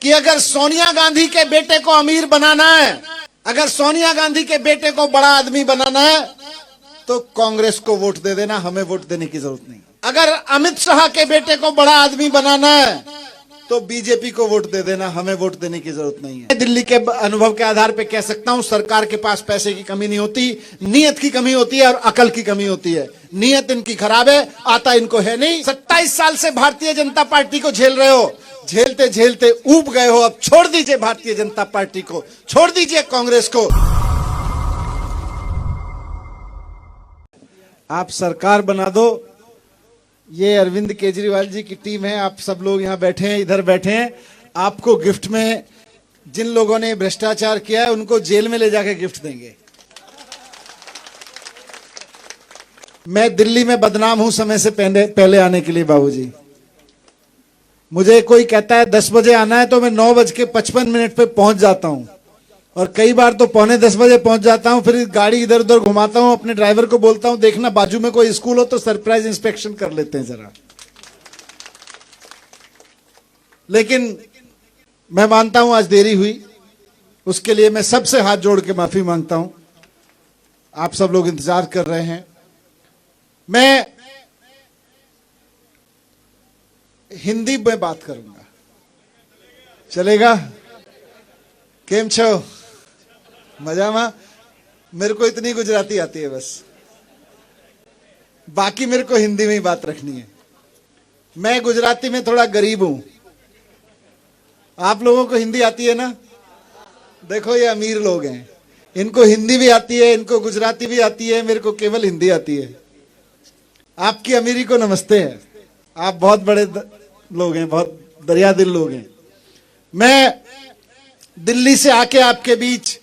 कि अगर सोनिया गांधी के बेटे को अमीर बनाना है, अगर सोनिया गांधी के बेटे को बड़ा आदमी बनाना है तो कांग्रेस को वोट दे देना, हमें वोट देने की जरूरत नहीं। अगर अमित शाह के बेटे को बड़ा आदमी बनाना है तो बीजेपी को वोट दे देना, हमें वोट देने की जरूरत नहीं है। दिल्ली के अनुभव के आधार पर कह सकता हूं, सरकार के पास पैसे की कमी नहीं होती, नीयत की कमी होती है और अकल की कमी होती है। नीयत इनकी खराब है, आता इनको है नहीं। 27 साल से भारतीय जनता पार्टी को झेल रहे हो, झेलते झेलते ऊब गए हो। अब छोड़ दीजिए भारतीय जनता पार्टी को, छोड़ दीजिए कांग्रेस को। आप सरकार बना दो। ये अरविंद केजरीवाल जी की टीम है, आप सब लोग यहां बैठे हैं, इधर बैठे हैं। आपको गिफ्ट में जिन लोगों ने भ्रष्टाचार किया है उनको जेल में ले जाकर गिफ्ट देंगे। मैं दिल्ली में बदनाम हूं समय से पहले आने के लिए बाबूजी। मुझे कोई कहता है 10 बजे आना है तो मैं 9:55 पे पहुंच जाता हूं, और कई बार तो 9:45 बजे पहुंच जाता हूं। फिर गाड़ी इधर उधर घुमाता हूं, अपने ड्राइवर को बोलता हूं देखना बाजू में कोई स्कूल हो तो सरप्राइज इंस्पेक्शन कर लेते हैं जरा। लेकिन मैं मानता हूं आज देरी हुई, उसके लिए मैं सबसे हाथ जोड़ के माफी मांगता हूं। आप सब लोग इंतजार कर रहे हैं। मैं हिंदी में बात करूंगा, चलेगा? केम छो? मजा मा? मेरे को इतनी गुजराती आती है बस, बाकी मेरे को हिंदी में ही बात रखनी है। मैं गुजराती में थोड़ा गरीब हूं। आप लोगों को हिंदी आती है ना? देखो ये अमीर लोग हैं, इनको हिंदी भी आती है, इनको गुजराती भी आती है, मेरे को केवल हिंदी आती है। आपकी अमीरी को नमस्ते है, आप बहुत बड़े लोग हैं, बहुत दरिया दिल लोग हैं। मैं दिल्ली से आके आपके बीच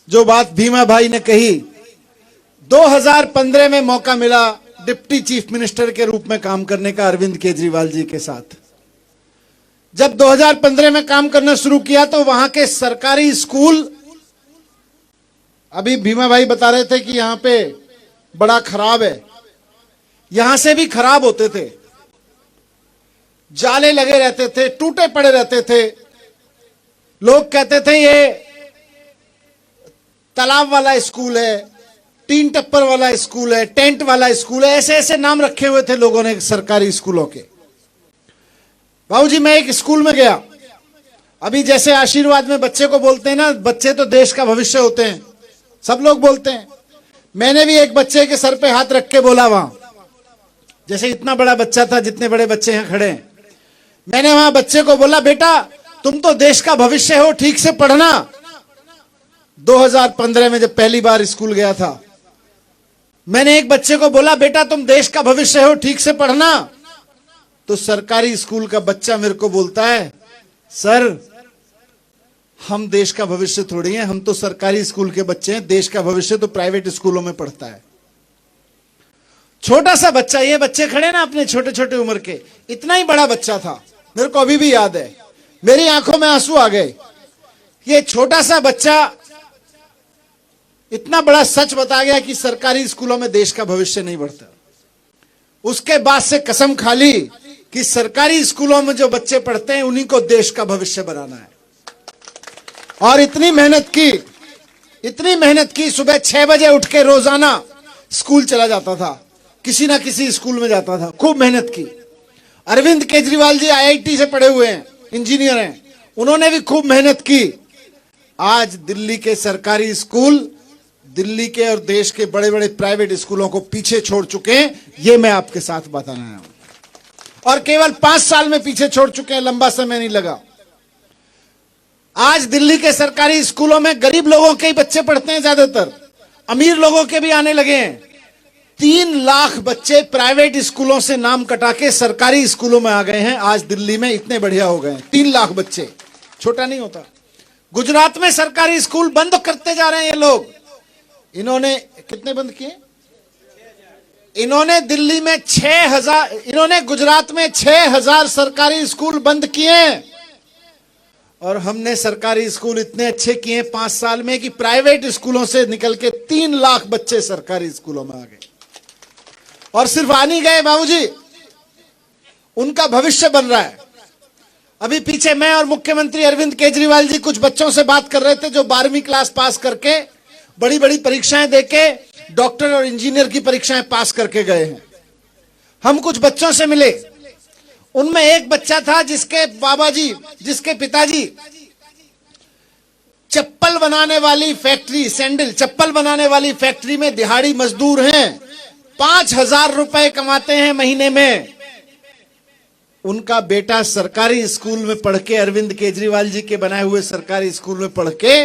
जो बात भीमा भाई ने कही, 2015 में मौका मिला डिप्टी चीफ मिनिस्टर के रूप में काम करने का अरविंद केजरीवाल जी के साथ। जब 2015 में काम करना शुरू किया तो वहां के सरकारी स्कूल, अभी भीमा भाई बता रहे थे कि यहां पे बड़ा खराब है, यहां से भी खराब होते थे, जाले लगे रहते थे, टूटे पड़े रहते थे। लोग कहते थे ये तालाब वाला स्कूल है, तीन टप्पर वाला स्कूल है, टेंट वाला स्कूल है, ऐसे ऐसे नाम रखे हुए थे लोगों ने सरकारी स्कूलों के। बाबूजी मैं एक स्कूल में गया, अभी जैसे आशीर्वाद में बच्चे को बोलते हैं ना, बच्चे तो देश का भविष्य होते हैं, सब लोग बोलते हैं। मैंने भी एक बच्चे के सर पे हाथ रख के बोला वहां, जैसे इतना बड़ा बच्चा था जितने बड़े बच्चे यहां खड़े हैं। मैंने वहां बच्चे को बोला बेटा तुम तो देश का भविष्य हो, ठीक से पढ़ना। 2015 में जब पहली बार स्कूल गया था, मैंने एक बच्चे को बोला बेटा तुम देश का भविष्य हो, ठीक से पढ़ना। तो सरकारी स्कूल का बच्चा मेरे को बोलता है सर हम देश का भविष्य थोड़ी हैं, हम तो सरकारी स्कूल के बच्चे हैं, देश का भविष्य तो प्राइवेट स्कूलों में पढ़ता है। छोटा सा बच्चा, ये बच्चे खड़े ना अपने छोटे छोटे उम्र के, इतना ही बड़ा बच्चा था, मेरे को अभी भी याद है, मेरी आंखों में आंसू आ गए। ये छोटा सा बच्चा इतना बड़ा सच बता गया कि सरकारी स्कूलों में देश का भविष्य नहीं बढ़ता। उसके बाद से कसम खा ली कि सरकारी स्कूलों में जो बच्चे पढ़ते हैं उन्हीं को देश का भविष्य बनाना है। और इतनी मेहनत की, सुबह 6 बजे उठ के रोजाना स्कूल चला जाता था, किसी ना किसी स्कूल में जाता था, खूब मेहनत की। अरविंद केजरीवाल जी IIT से पढ़े हुए हैं, इंजीनियर हैं, उन्होंने भी खूब मेहनत की। आज दिल्ली के सरकारी स्कूल दिल्ली के और देश के बड़े बड़े प्राइवेट स्कूलों को पीछे छोड़ चुके हैं, ये मैं आपके साथ बताना है। और केवल 5 साल में पीछे छोड़ चुके हैं, लंबा समय नहीं लगा। आज दिल्ली के सरकारी स्कूलों में गरीब लोगों के ही बच्चे पढ़ते हैं, ज्यादातर अमीर लोगों के भी आने लगे हैं। 3 लाख बच्चे प्राइवेट स्कूलों से नाम कटा के सरकारी स्कूलों में आ गए हैं। आज दिल्ली में इतने बढ़िया हो गए हैं, 3 लाख बच्चे, छोटा नहीं होता। गुजरात में सरकारी स्कूल बंद करते जा रहे हैं ये लोग। इन्होंने कितने बंद किए? इन्होंने दिल्ली में 6000, इन्होंने गुजरात में 6000 सरकारी स्कूल बंद किए। और हमने सरकारी स्कूल इतने अच्छे किए 5 साल में कि प्राइवेट स्कूलों से निकल के 3 लाख बच्चे सरकारी स्कूलों में आ गए। और सिर्फ आ नहीं गए बाबूजी, उनका भविष्य बन रहा है। अभी पीछे मैं और मुख्यमंत्री अरविंद केजरीवाल जी कुछ बच्चों से बात कर रहे थे जो 12वीं क्लास पास करके बड़ी बड़ी परीक्षाएं देके डॉक्टर और इंजीनियर की परीक्षाएं पास करके गए हैं। हम कुछ बच्चों से मिले, उनमें एक बच्चा था जिसके पिताजी चप्पल बनाने वाली फैक्ट्री, सैंडल चप्पल बनाने वाली फैक्ट्री में दिहाड़ी मजदूर हैं, 5,000 रुपए कमाते हैं महीने में। उनका बेटा सरकारी स्कूल में पढ़ के, अरविंद केजरीवाल जी के बनाए हुए सरकारी स्कूल में पढ़ के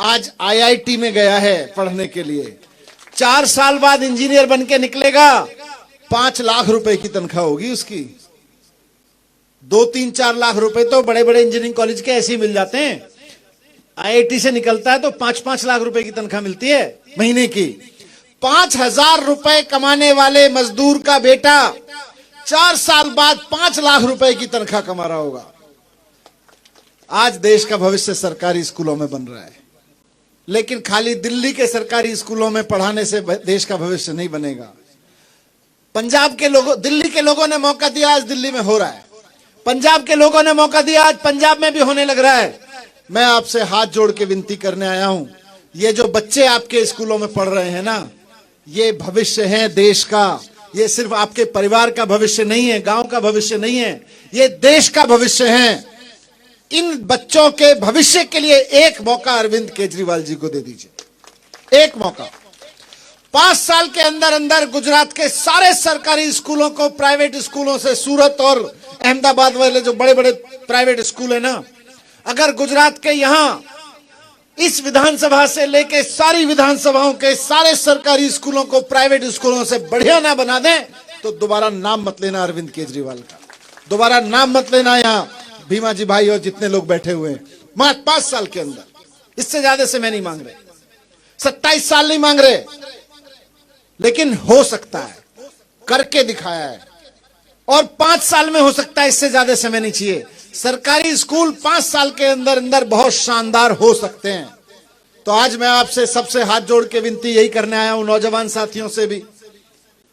आज IIT में गया है पढ़ने के लिए। 4 साल बाद इंजीनियर बन के निकलेगा, 5 लाख रुपए की तनख्वाह होगी उसकी। 2-3-4 लाख रुपए तो बड़े बड़े इंजीनियरिंग कॉलेज के ऐसे ही मिल जाते हैं। IIT से निकलता है तो 5-5 लाख रुपए की तनख्वाह मिलती है महीने की। 5,000 रुपए कमाने वाले मजदूर का बेटा 4 साल बाद 5 लाख रुपए की तनख्वाह कमा रहा होगा। आज देश का भविष्य सरकारी स्कूलों में बन रहा है, लेकिन खाली दिल्ली के सरकारी स्कूलों में पढ़ाने से देश का भविष्य नहीं बनेगा। पंजाब के लोगों, दिल्ली के लोगों ने मौका दिया, आज दिल्ली में हो रहा है। पंजाब के लोगों ने मौका दिया, आज पंजाब में भी होने लग रहा है। मैं आपसे हाथ जोड़ के विनती करने आया हूं, ये जो बच्चे आपके स्कूलों में पढ़ रहे हैं ना, ये भविष्य है देश का। ये सिर्फ आपके परिवार का भविष्य नहीं है, गांव का भविष्य नहीं है, ये देश का भविष्य है। इन बच्चों के भविष्य के लिए एक मौका अरविंद केजरीवाल जी को दे दीजिए, एक मौका। 5 साल के अंदर अंदर गुजरात के सारे सरकारी स्कूलों को प्राइवेट स्कूलों से, सूरत और अहमदाबाद वाले जो बड़े बड़े प्राइवेट स्कूल है ना, अगर गुजरात के यहां इस विधानसभा से लेके सारी विधानसभाओं के सारे सरकारी स्कूलों को प्राइवेट स्कूलों से बढ़िया ना बना दें तो दोबारा नाम मत लेना अरविंद केजरीवाल का, दोबारा नाम मत लेना। यहां भीमा जी भाई और जितने लोग बैठे हुए हैं, मात्र 5 साल के अंदर, इससे ज्यादा से मैं नहीं मांग रहे, 27 साल नहीं मांग रहे, लेकिन हो सकता है, करके दिखाया है, और 5 साल में हो सकता है, इससे ज्यादा समय नहीं चाहिए। सरकारी स्कूल 5 साल के अंदर अंदर बहुत शानदार हो सकते हैं। तो आज मैं आपसे सबसे हाथ जोड़ के विनती यही करने आया हूं, नौजवान साथियों से भी,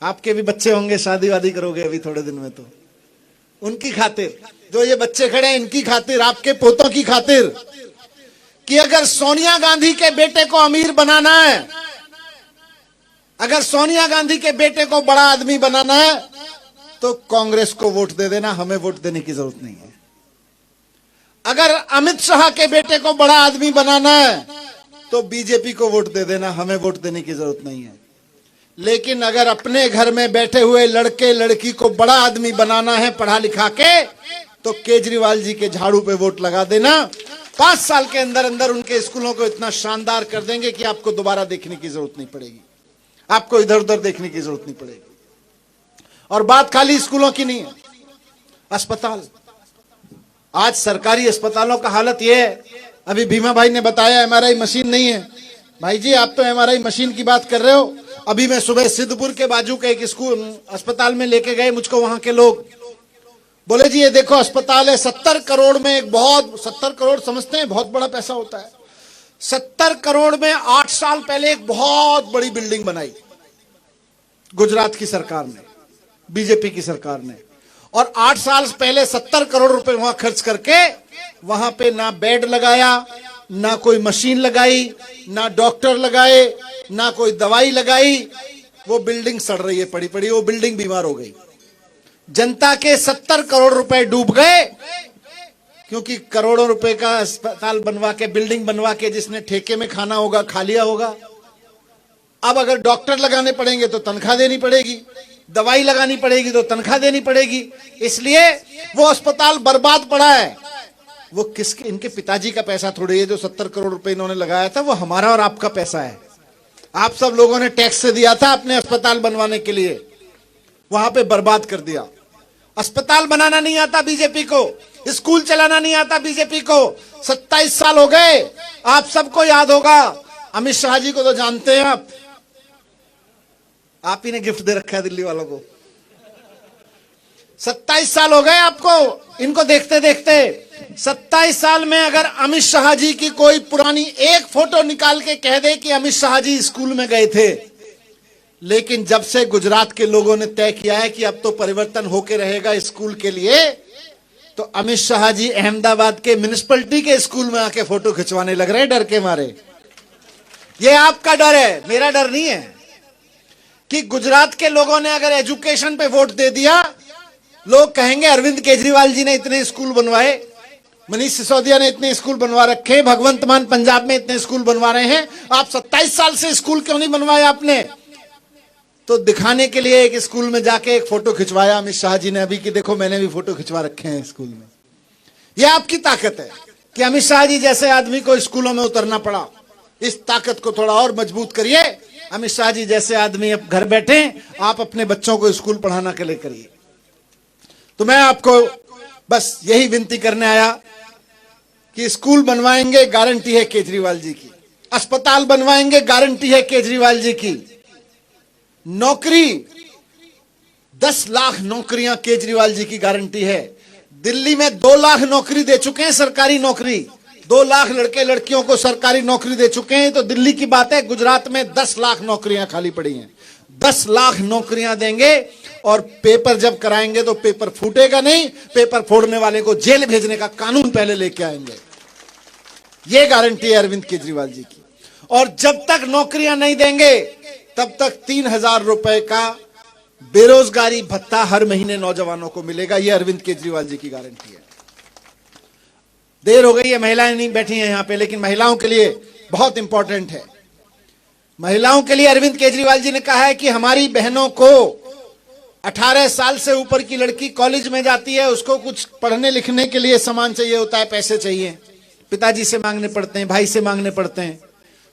आपके भी बच्चे होंगे, शादी वादी करोगे अभी थोड़े दिन में, तो उनकी खातिर, जो ये बच्चे खड़े हैं इनकी खातिर, आपके पोतों की खातिर, कि अगर सोनिया गांधी के बेटे को अमीर बनाना है, अगर सोनिया गांधी के बेटे को बड़ा आदमी बनाना है, तो कांग्रेस को वोट दे देना, हमें वोट देने की जरूरत नहीं है। अगर अमित शाह के बेटे को बड़ा आदमी बनाना है तो बीजेपी को वोट दे देना, हमें वोट देने की जरूरत नहीं है। लेकिन अगर अपने घर में बैठे हुए लड़के लड़की को बड़ा आदमी बनाना है पढ़ा लिखा के, तो केजरीवाल जी के झाड़ू पे वोट लगा देना। 5 साल के अंदर अंदर उनके स्कूलों को इतना शानदार कर देंगे कि आपको दोबारा देखने की जरूरत नहीं पड़ेगी, आपको इधर उधर देखने की जरूरत नहीं पड़ेगी। और बात खाली स्कूलों की नहीं है, अस्पताल, आज सरकारी अस्पतालों का हालत यह है, अभी भीमा भाई ने बताया MRI मशीन नहीं है। भाई जी आप तो MRI मशीन की बात कर रहे हो, अभी मैं सुबह सिद्धपुर के बाजू के एक स्कूल अस्पताल में लेके गए मुझको, वहां के लोग बोले जी ये देखो अस्पताल है, 70 करोड़ में एक बहुत, 70 करोड़ समझते हैं बहुत बड़ा पैसा होता है, 70 करोड़ में 8 साल पहले एक बहुत बड़ी बिल्डिंग बनाई गुजरात की सरकार ने, बीजेपी की सरकार ने, और 8 साल पहले 70 करोड़ रुपए वहां खर्च करके वहां पे ना बेड लगाया, ना कोई मशीन लगाई, ना डॉक्टर लगाए, ना कोई दवाई लगाई। वो बिल्डिंग सड़ रही है पड़ी पड़ी, वो बिल्डिंग बीमार हो गई। जनता के 70 करोड़ रुपए डूब गए, क्योंकि करोड़ों रुपए का अस्पताल बनवा के, बिल्डिंग बनवा के जिसने ठेके में खाना होगा खा लिया होगा। अब अगर डॉक्टर लगाने पड़ेंगे तो तनख्वाह देनी पड़ेगी, दवाई लगानी पड़ेगी तो तनख्वाह देनी पड़ेगी, इसलिए वो अस्पताल बर्बाद पड़ा है। वो किसके, इनके पिताजी का पैसा थोड़ी है। जो 70 करोड़ रुपए इन्होंने लगाया था वो हमारा और आपका पैसा है, आप सब लोगों ने टैक्स से दिया था अपने अस्पताल बनवाने के लिए, वहां पे बर्बाद कर दिया। अस्पताल बनाना नहीं आता बीजेपी को, स्कूल चलाना नहीं आता बीजेपी को। 27 साल हो गए, आप सबको याद होगा, अमित शाह जी को तो जानते हैं आप ही ने गिफ्ट दे रखा है दिल्ली वालों को। 27 साल हो गए आपको इनको देखते देखते। 27 साल में अगर अमित शाह जी की कोई पुरानी एक फोटो निकाल के कह दे कि अमित शाह जी स्कूल में गए थे, लेकिन जब से गुजरात के लोगों ने तय किया है कि अब तो परिवर्तन होके रहेगा स्कूल के लिए, तो अमित शाह जी अहमदाबाद के म्युनिसिपैलिटी के स्कूल में आके फोटो खिंचवाने लग रहे हैं डर के मारे। ये आपका डर है, मेरा डर नहीं है। कि गुजरात के लोगों ने अगर एजुकेशन पे वोट दे दिया, लोग कहेंगे अरविंद केजरीवाल जी ने इतने स्कूल बनवाए, मनीष सिसोदिया ने इतने स्कूल बनवा रखे, भगवंत मान पंजाब में इतने स्कूल बनवा रहे हैं, आप 27 साल से स्कूल क्यों नहीं बनवाए आपने? तो दिखाने के लिए एक स्कूल में जाके एक फोटो खिंचवाया अमित शाह जी ने अभी कि देखो मैंने भी फोटो खिंचवा रखे हैं स्कूल में। यह आपकी ताकत है कि अमित शाह जी जैसे आदमी को स्कूलों में उतरना पड़ा। इस ताकत को थोड़ा और मजबूत करिए। अमित शाह जी जैसे आदमी अब घर बैठे, आप अपने बच्चों को स्कूल पढ़ाना के लिए करिए। तो मैं आपको बस यही विनती करने आया कि स्कूल बनवाएंगे, गारंटी है केजरीवाल जी की। अस्पताल बनवाएंगे, गारंटी है केजरीवाल जी की। नौकरी 10 लाख नौकरियां केजरीवाल जी की गारंटी है। दिल्ली में 2 लाख नौकरी दे चुके हैं, सरकारी नौकरी 2 लाख लड़के लड़कियों को सरकारी नौकरी दे चुके हैं। तो दिल्ली की बात है, गुजरात में 10 लाख नौकरियां खाली पड़ी हैं। 10 लाख नौकरियां देंगे और पेपर जब कराएंगे तो पेपर फूटेगा नहीं, पेपर फोड़ने वाले को जेल भेजने का कानून पहले लेके आएंगे। यह गारंटी है अरविंद केजरीवाल जी की। और जब तक नौकरियां नहीं देंगे तब तक 3000 रुपए का बेरोजगारी भत्ता हर महीने नौजवानों को मिलेगा। यह अरविंद केजरीवाल जी की गारंटी है। देर हो गई है, महिलाएं नहीं बैठी हैं यहां पे, लेकिन महिलाओं के लिए बहुत इंपॉर्टेंट है। महिलाओं के लिए अरविंद केजरीवाल जी ने कहा है कि हमारी बहनों को 18 साल से ऊपर की लड़की कॉलेज में जाती है, उसको कुछ पढ़ने लिखने के लिए सामान चाहिए होता है, पैसे चाहिए, पिताजी से मांगने पड़ते हैं, भाई से मांगने पड़ते हैं।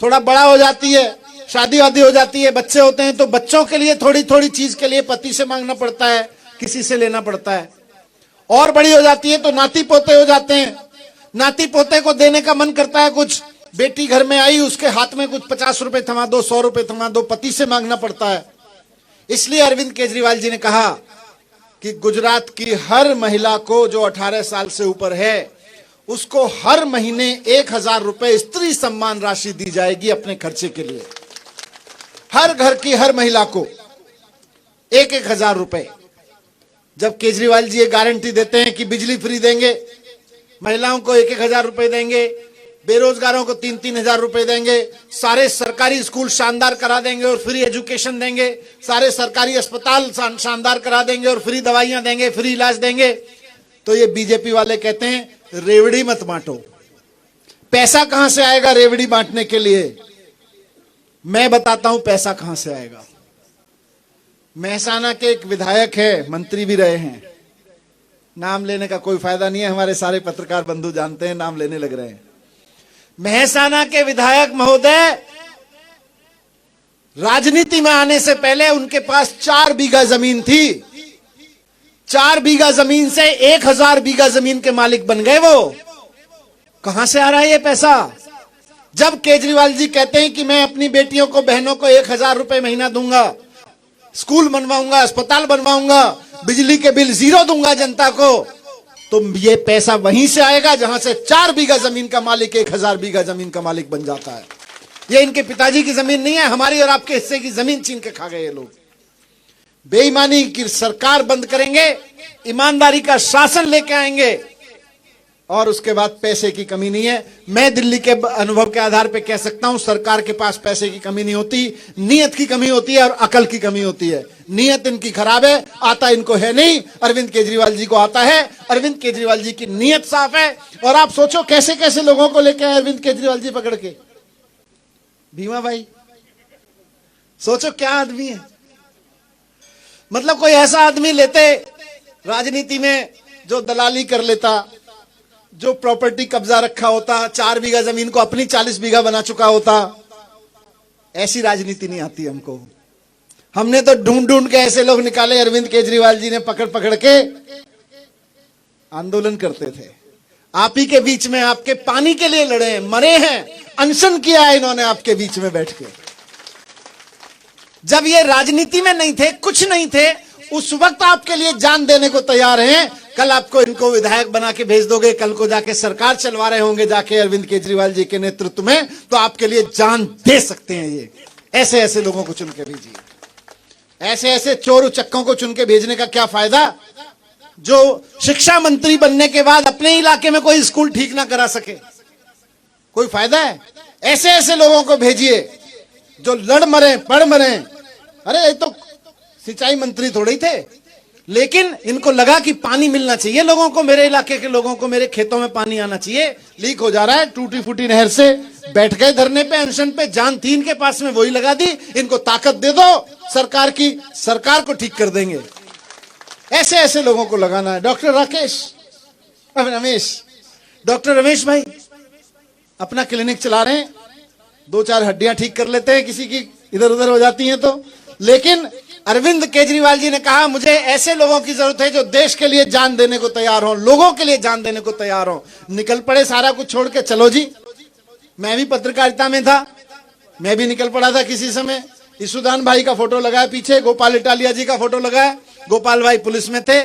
थोड़ा बड़ा हो जाती है, शादी वादी हो जाती है, बच्चे होते हैं, तो बच्चों के लिए थोड़ी थोड़ी चीज के लिए पति से मांगना पड़ता है, किसी से लेना पड़ता है। और बड़ी हो जाती है तो नाती पोते हो जाते हैं, नाती पोते को देने का मन करता है कुछ। बेटी घर में आई, उसके हाथ में कुछ 50 रुपए थमा दो, 100 रुपए थमा दो, पति से मांगना पड़ता है। इसलिए अरविंद केजरीवाल जी ने कहा कि गुजरात की हर महिला को जो 18 साल से ऊपर है, उसको हर महीने 1000 रुपए स्त्री सम्मान राशि दी जाएगी अपने खर्चे के लिए। हर घर की हर महिला को 1000 रुपए। जब केजरीवाल जी ये गारंटी देते हैं कि बिजली फ्री देंगे, महिलाओं को 1000 रुपए देंगे, बेरोजगारों को 3000 रुपए देंगे, सारे सरकारी स्कूल शानदार करा देंगे और फ्री एजुकेशन देंगे, सारे सरकारी अस्पताल शानदार करा देंगे और फ्री दवाइयां देंगे, फ्री इलाज देंगे, तो ये बीजेपी वाले कहते हैं रेवड़ी मत बांटो। पैसा कहां से आएगा रेवड़ी बांटने के लिए? मैं बताता हूं पैसा कहां से आएगा। मेहसाना के एक विधायक है, मंत्री भी रहे हैं, नाम लेने का कोई फायदा नहीं है, हमारे सारे पत्रकार बंधु जानते हैं, नाम लेने लग रहे हैं। मेहसाना के विधायक महोदय राजनीति में आने से पहले उनके पास 4 बीघा जमीन थी। 4 बीघा जमीन से 1000 बीघा जमीन के मालिक बन गए। वो कहां से आ रहा है ये पैसा? जब केजरीवाल जी कहते हैं कि मैं अपनी बेटियों को, बहनों को 1000 रुपए महीना दूंगा, स्कूल बनवाऊंगा, अस्पताल बनवाऊंगा, बिजली के बिल 0 दूंगा जनता को, तो ये पैसा वहीं से आएगा जहां से 4 बीघा जमीन का मालिक 1000 बीघा जमीन का मालिक बन जाता है। ये इनके पिताजी की जमीन नहीं है, हमारी और आपके हिस्से की जमीन छीन के खा गए ये लोग। बेईमानी की सरकार बंद करेंगे, ईमानदारी का शासन लेके आएंगे और उसके बाद पैसे की कमी नहीं है। मैं दिल्ली के अनुभव के आधार पर कह सकता हूं, सरकार के पास पैसे की कमी नहीं होती, नीयत की कमी होती है और अकल की कमी होती है। नीयत इनकी खराब है, आता इनको है नहीं, अरविंद केजरीवाल जी को आता है। अरविंद केजरीवाल जी की नीयत साफ है। और आप सोचो कैसे कैसे लोगों को लेके आए अरविंद केजरीवाल जी पकड़ के। भीमा भाई, सोचो क्या आदमी है। मतलब कोई ऐसा आदमी लेते राजनीति में जो दलाली कर लेता, जो प्रॉपर्टी कब्जा रखा होता, 4 बीघा जमीन को अपनी 40 बीघा बना चुका होता। ऐसी राजनीति नहीं आती हमको। हमने तो ढूंढ ढूंढ के ऐसे लोग निकाले, अरविंद केजरीवाल जी ने पकड़ पकड़ के आंदोलन करते थे। आप ही के बीच में आपके पानी के लिए लड़े हैं, मरे हैं, अनशन किया है इन्होंने आपके बीच में बैठ के। जब ये राजनीति में नहीं थे, कुछ नहीं थे, उस वक्त आपके लिए जान देने को तैयार हैं। कल आपको इनको विधायक बना के भेज दोगे, कल को जाके सरकार चलवा रहे होंगे जाके अरविंद केजरीवाल जी के नेतृत्व में, तो आपके लिए जान दे सकते हैं। ये ऐसे ऐसे लोगों को चुन के भेजिए। ऐसे ऐसे चोर उचक्कों को चुन के भेजने का क्या फायदा? जो शिक्षा मंत्री बनने के बाद अपने इलाके में कोई स्कूल ठीक ना करा सके? कोई फायदा है? ऐसे ऐसे लोगों को भेजिए जो लड़ मरे पढ़ मरे। अरे ये तो सिंचाई मंत्री थोड़े ही थे, लेकिन इनको लगा कि पानी मिलना चाहिए लोगों को, मेरे इलाके के लोगों को, मेरे खेतों में पानी आना चाहिए। लीक हो जा रहा है टूटी फूटी नहर से, बैठ गए धरने पे, अनशन पे, जान थी इनके पास में वही लगा दी। इनको ताकत दे दो सरकार की, सरकार को ठीक कर देंगे। ऐसे ऐसे लोगों को लगाना है। डॉक्टर रमेश भाई अपना क्लिनिक चला रहे हैं, 2-4 हड्डियां ठीक कर लेते हैं, किसी की इधर उधर हो जाती हैं तो। लेकिन अरविंद केजरीवाल जी ने कहा मुझे ऐसे लोगों की जरूरत है जो देश के लिए जान देने को तैयार हो, लोगों के लिए जान देने को तैयार हो। निकल पड़े सारा कुछ छोड़ के, चलो जी। मैं भी पत्रकारिता में था, मैं भी निकल पड़ा था किसी समय। ईशुदान भाई का फोटो लगाया पीछे, गोपाल इटालिया जी का फोटो लगाया। गोपाल भाई पुलिस में थे,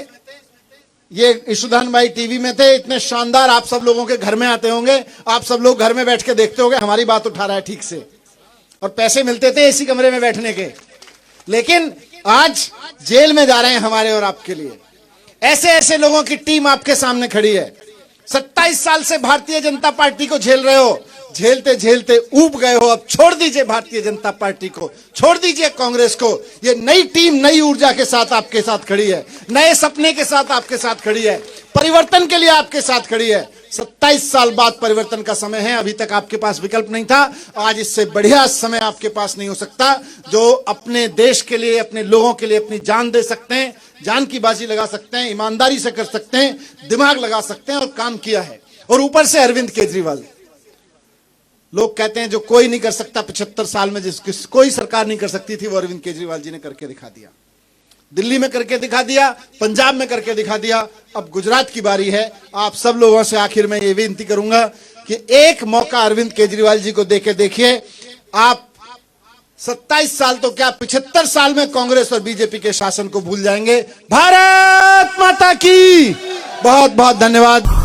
ये ईशुदान भाई टीवी में थे। इतने शानदार, आप सब लोगों के घर में आते होंगे, आप सब लोग घर में बैठ के देखते होंगे हमारी बात उठा रहा है ठीक से, और पैसे मिलते थे इसी कमरे में बैठने के। लेकिन आज जेल में जा रहे हैं हमारे और आपके लिए। ऐसे ऐसे लोगों की टीम आपके सामने खड़ी है। 27 साल से भारतीय जनता पार्टी को झेल रहे हो, झेलते झेलते ऊब गए हो। अब छोड़ दीजिए भारतीय जनता पार्टी को, छोड़ दीजिए कांग्रेस को। ये नई टीम नई ऊर्जा के साथ आपके साथ खड़ी है, नए सपने के साथ आपके साथ खड़ी है, परिवर्तन के लिए आपके साथ खड़ी है। 27 साल बाद परिवर्तन का समय है। अभी तक आपके पास विकल्प नहीं था, आज इससे बढ़िया समय आपके पास नहीं हो सकता। जो अपने देश के लिए, अपने लोगों के लिए अपनी जान दे सकते हैं, जान की बाजी लगा सकते हैं, ईमानदारी से कर सकते हैं, दिमाग लगा सकते हैं, और काम किया है। और ऊपर से अरविंद केजरीवाल। लोग कहते हैं जो कोई नहीं कर सकता 75 साल में, जिस कोई सरकार नहीं कर सकती थी, वो अरविंद केजरीवाल जी ने करके दिखा दिया। दिल्ली में करके दिखा दिया, पंजाब में करके दिखा दिया, अब गुजरात की बारी है। आप सब लोगों से आखिर में ये विनती करूंगा कि एक मौका अरविंद केजरीवाल जी को देके देखिए। आप 27 साल तो क्या 75 साल में कांग्रेस और बीजेपी के शासन को भूल जाएंगे। भारत माता की बहुत बहुत धन्यवाद।